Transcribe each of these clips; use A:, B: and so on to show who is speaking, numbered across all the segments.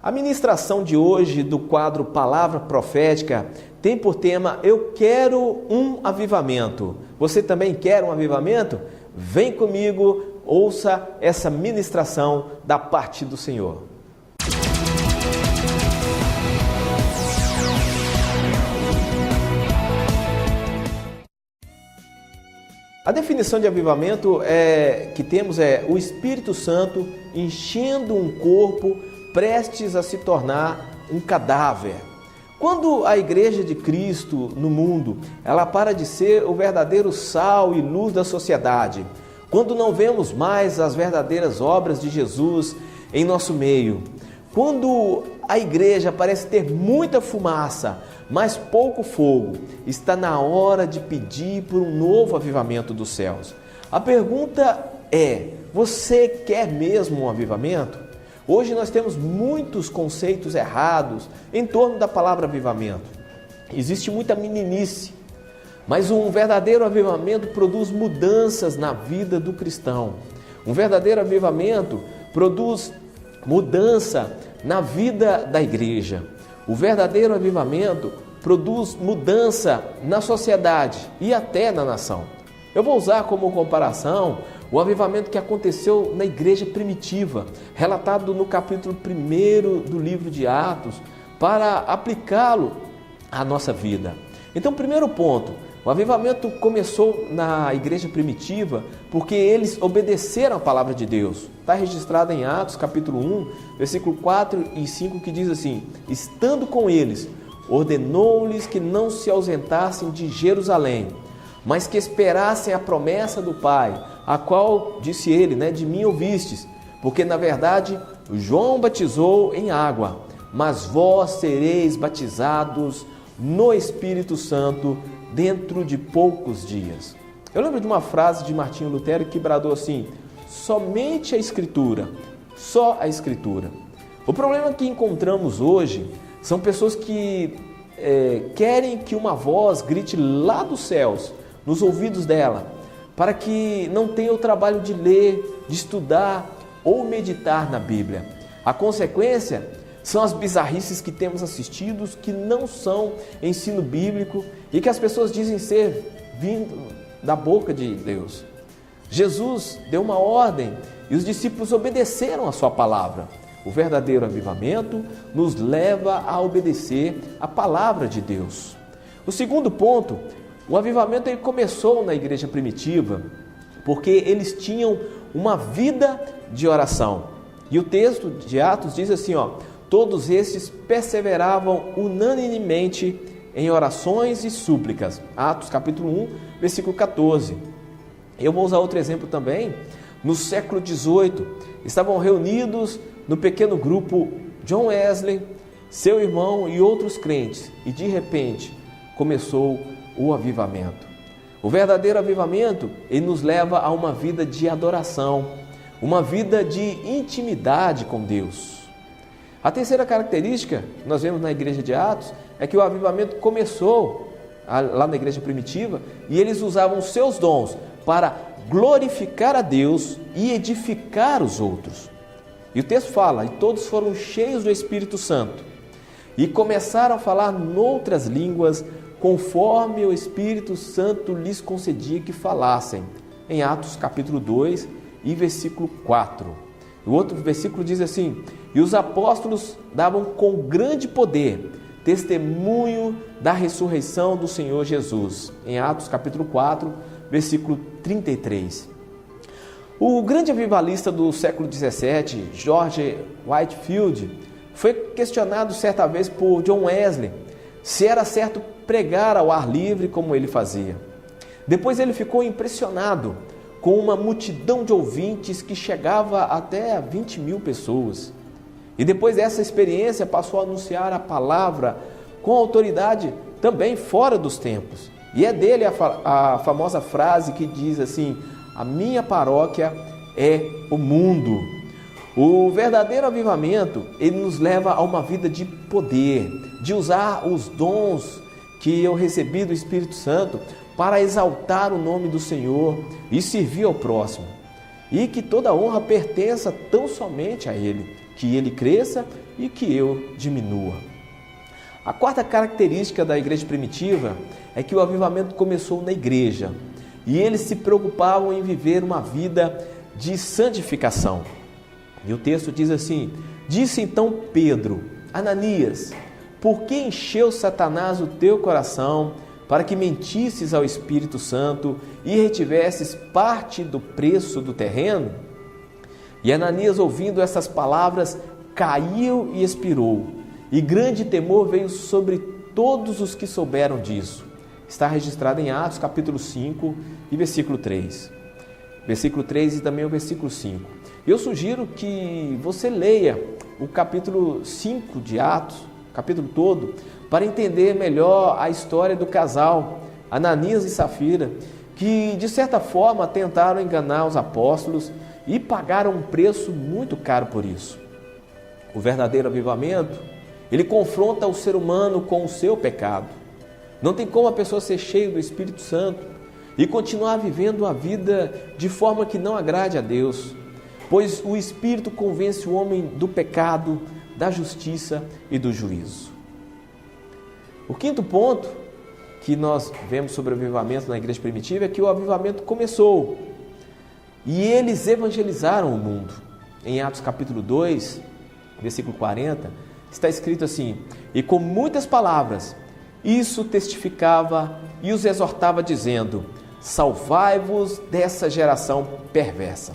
A: A ministração de hoje do quadro Palavra Profética tem por tema Eu Quero um Avivamento. Você também quer um avivamento? Vem comigo, ouça essa ministração da parte do Senhor. A definição de avivamento que temos é o Espírito Santo enchendo um corpo prestes a se tornar um cadáver. Quando a Igreja de Cristo no mundo, ela para de ser o verdadeiro sal e luz da sociedade, quando não vemos mais as verdadeiras obras de Jesus em nosso meio, quando a igreja parece ter muita fumaça, mas pouco fogo, está na hora de pedir por um novo avivamento dos céus. A pergunta é: você quer mesmo um avivamento? Hoje nós temos muitos conceitos errados em torno da palavra avivamento. Existe muita meninice, mas um verdadeiro avivamento produz mudanças na vida do cristão. Um verdadeiro avivamento produz mudança na vida da igreja. O verdadeiro avivamento produz mudança na sociedade e até na nação. Eu vou usar como comparação o avivamento que aconteceu na igreja primitiva, relatado no capítulo 1 do livro de Atos, para aplicá-lo à nossa vida. Então, primeiro ponto, o avivamento começou na igreja primitiva porque eles obedeceram a palavra de Deus. Está registrado em Atos capítulo 1, versículo 4 e 5, que diz assim: estando com eles, ordenou-lhes que não se ausentassem de Jerusalém, mas que esperassem a promessa do Pai, a qual, disse ele, de mim ouvistes, porque na verdade João batizou em água, mas vós sereis batizados no Espírito Santo dentro de poucos dias. Eu lembro de uma frase de Martinho Lutero que bradou assim: somente a Escritura, só a Escritura. O problema que encontramos hoje são pessoas que querem que uma voz grite lá dos céus, nos ouvidos dela, para que não tenha o trabalho de ler, de estudar ou meditar na Bíblia. A consequência são as bizarrices que temos assistido, que não são ensino bíblico e que as pessoas dizem ser vindo da boca de Deus. Jesus deu uma ordem e os discípulos obedeceram a sua palavra. O verdadeiro avivamento nos leva a obedecer a palavra de Deus. O segundo ponto, o avivamento começou na igreja primitiva porque eles tinham uma vida de oração. E o texto de Atos diz assim, todos estes perseveravam unanimemente em orações e súplicas. Atos capítulo 1, versículo 14. Eu vou usar outro exemplo também. No século XVIII, estavam reunidos no pequeno grupo John Wesley, seu irmão e outros crentes. E de repente começou o avivamento. O verdadeiro avivamento, ele nos leva a uma vida de adoração, uma vida de intimidade com Deus. A terceira característica que nós vemos na igreja de Atos é que o avivamento começou lá na igreja primitiva e eles usavam seus dons para glorificar a Deus e edificar os outros. E o texto fala, e todos foram cheios do Espírito Santo e começaram a falar noutras línguas, conforme o Espírito Santo lhes concedia que falassem. Em Atos capítulo 2 e versículo 4. O outro versículo diz assim: e os apóstolos davam com grande poder testemunho da ressurreição do Senhor Jesus. Em Atos capítulo 4, versículo 33. O grande avivalista do século XVII, George Whitefield, foi questionado certa vez por John Wesley se era certo pregar ao ar livre como ele fazia. Depois ele ficou impressionado com uma multidão de ouvintes que chegava até a 20 mil pessoas. E depois dessa experiência passou a anunciar a palavra com autoridade também fora dos templos. E é dele a famosa frase que diz assim: a minha paróquia é o mundo. O verdadeiro avivamento, ele nos leva a uma vida de poder, de usar os dons que eu recebi do Espírito Santo para exaltar o nome do Senhor e servir ao próximo. E que toda honra pertença tão somente a Ele, que Ele cresça e que eu diminua. A quarta característica da igreja primitiva é que o avivamento começou na igreja e eles se preocupavam em viver uma vida de santificação. E o texto diz assim: disse então Pedro: Ananias, por que encheu Satanás o teu coração para que mentisses ao Espírito Santo e retivesses parte do preço do terreno? E Ananias, ouvindo essas palavras, caiu e expirou, e grande temor veio sobre todos os que souberam disso. Está registrado em Atos capítulo 5 e versículo 3. Versículo 3 e também o versículo 5. Eu sugiro que você leia o capítulo 5 de Atos, capítulo todo, para entender melhor a história do casal Ananias e Safira, que de certa forma tentaram enganar os apóstolos e pagaram um preço muito caro por isso. O verdadeiro avivamento, ele confronta o ser humano com o seu pecado. Não tem como a pessoa ser cheia do Espírito Santo e continuar vivendo a vida de forma que não agrade a Deus, pois o Espírito convence o homem do pecado, da justiça e do juízo. O quinto ponto que nós vemos sobre o avivamento na igreja primitiva é que o avivamento começou e eles evangelizaram o mundo. Em Atos capítulo 2, versículo 40, está escrito assim: e com muitas palavras isso testificava e os exortava dizendo: salvai-vos dessa geração perversa.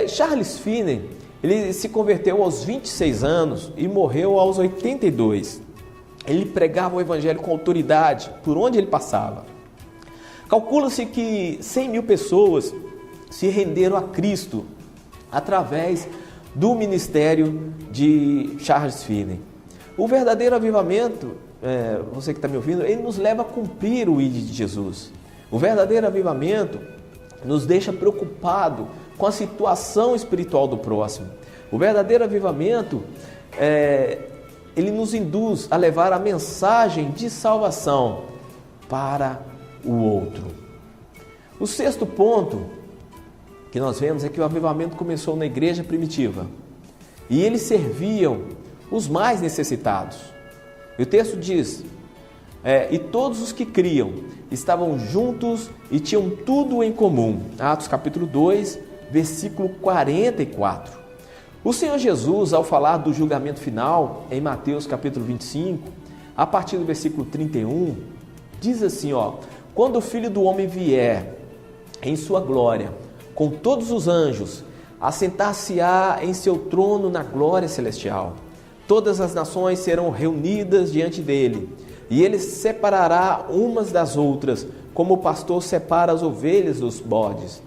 A: Charles Finney, ele se converteu aos 26 anos e morreu aos 82. Ele pregava o evangelho com autoridade por onde ele passava. Calcula-se que 100 mil pessoas se renderam a Cristo através do ministério de Charles Finney. O verdadeiro avivamento, você que está me ouvindo, ele nos leva a cumprir o ID de Jesus. O verdadeiro avivamento nos deixa preocupado com a situação espiritual do próximo. O verdadeiro avivamento, ele nos induz a levar a mensagem de salvação para o outro. O sexto ponto que nós vemos é que o avivamento começou na igreja primitiva e eles serviam os mais necessitados. E o texto diz: e todos os que criam estavam juntos e tinham tudo em comum. Atos capítulo 2, versículo 44. O Senhor Jesus, ao falar do julgamento final, em Mateus capítulo 25, a partir do versículo 31, diz assim: quando o Filho do Homem vier em sua glória, com todos os anjos, assentar-se-á em seu trono na glória celestial. Todas as nações serão reunidas diante dele, e ele separará umas das outras, como o pastor separa as ovelhas dos bodes.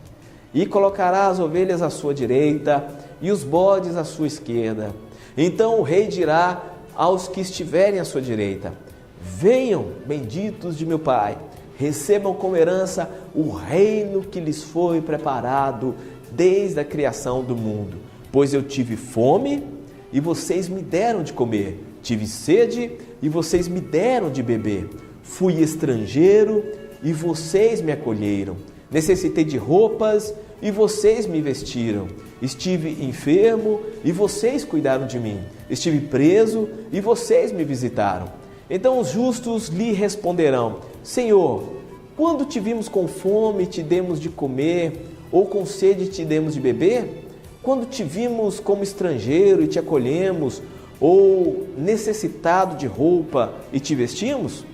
A: E colocará as ovelhas à sua direita e os bodes à sua esquerda. Então o rei dirá aos que estiverem à sua direita: venham, benditos de meu Pai, recebam como herança o reino que lhes foi preparado desde a criação do mundo. Pois eu tive fome e vocês me deram de comer, tive sede e vocês me deram de beber, fui estrangeiro e vocês me acolheram, necessitei de roupas e vocês me vestiram, estive enfermo e vocês cuidaram de mim, estive preso e vocês me visitaram. Então os justos lhe responderão: Senhor, quando te vimos com fome te demos de comer, ou com sede te demos de beber? Quando te vimos como estrangeiro e te acolhemos, ou necessitado de roupa e te vestimos?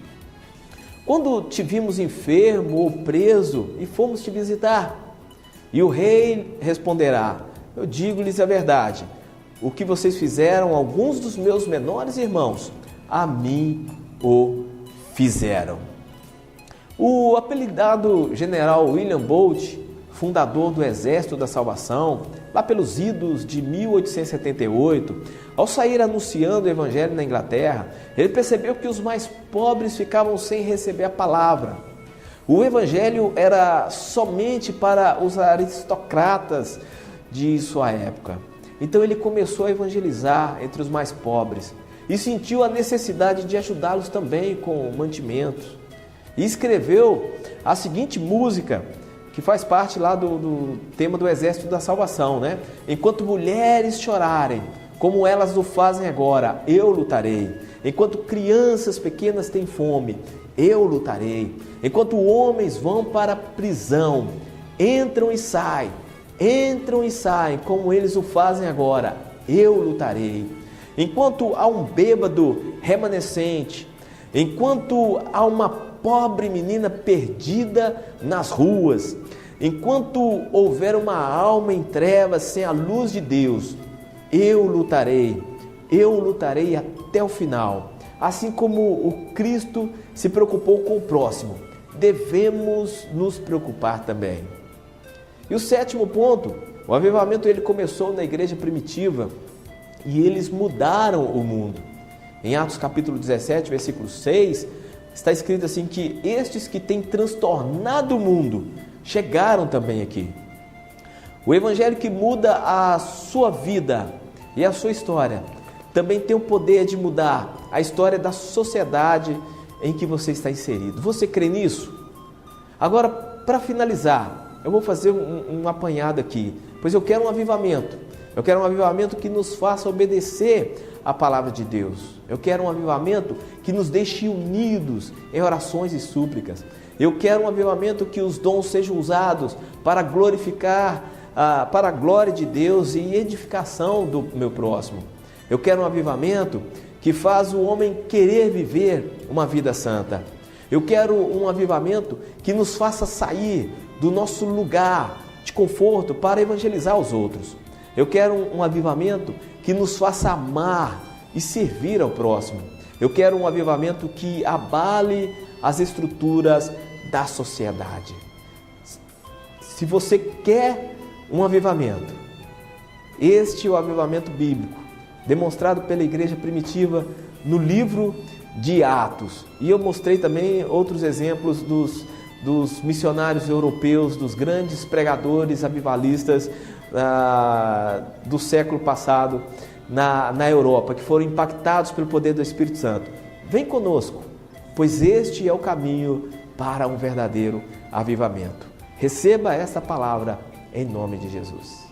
A: Quando te vimos enfermo ou preso e fomos te visitar? E o rei responderá: eu digo-lhes a verdade, o que vocês fizeram a alguns dos meus menores irmãos, a mim o fizeram. O apelidado general William Booth, fundador do Exército da Salvação, lá pelos idos de 1878, ao sair anunciando o Evangelho na Inglaterra, ele percebeu que os mais pobres ficavam sem receber a palavra. O Evangelho era somente para os aristocratas de sua época. Então ele começou a evangelizar entre os mais pobres e sentiu a necessidade de ajudá-los também com mantimentos. E escreveu a seguinte música, que faz parte lá do tema do Exército da Salvação, né? Enquanto mulheres chorarem, como elas o fazem agora, eu lutarei. Enquanto crianças pequenas têm fome, eu lutarei. Enquanto homens vão para a prisão, entram e saem, como eles o fazem agora, eu lutarei. Enquanto há um bêbado remanescente, enquanto há uma pobre menina perdida nas ruas, enquanto houver uma alma em trevas sem a luz de Deus, eu lutarei até o final. Assim como o Cristo se preocupou com o próximo, devemos nos preocupar também. E o sétimo ponto, o avivamento ele começou na igreja primitiva e eles mudaram o mundo. Em Atos capítulo 17, versículo 6, está escrito assim que estes que têm transtornado o mundo chegaram também aqui. O evangelho que muda a sua vida e a sua história também tem o poder de mudar a história da sociedade em que você está inserido. Você crê nisso? Agora, para finalizar, eu vou fazer um apanhado aqui, pois eu quero um avivamento. Eu quero um avivamento que nos faça obedecer a palavra de Deus. Eu quero um avivamento que nos deixe unidos em orações e súplicas. Eu quero um avivamento que os dons sejam usados para glorificar, para a glória de Deus e edificação do meu próximo. Eu quero um avivamento que faz o homem querer viver uma vida santa. Eu quero um avivamento que nos faça sair do nosso lugar de conforto para evangelizar os outros. Eu quero um avivamento que nos faça amar e servir ao próximo. Eu quero um avivamento que abale as estruturas da sociedade. Se você quer um avivamento, este é o avivamento bíblico, demonstrado pela igreja primitiva no livro de Atos. E eu mostrei também outros exemplos dos missionários europeus, dos grandes pregadores avivalistas do século passado na Europa, que foram impactados pelo poder do Espírito Santo. Vem conosco, pois este é o caminho para um verdadeiro avivamento. Receba esta palavra em nome de Jesus.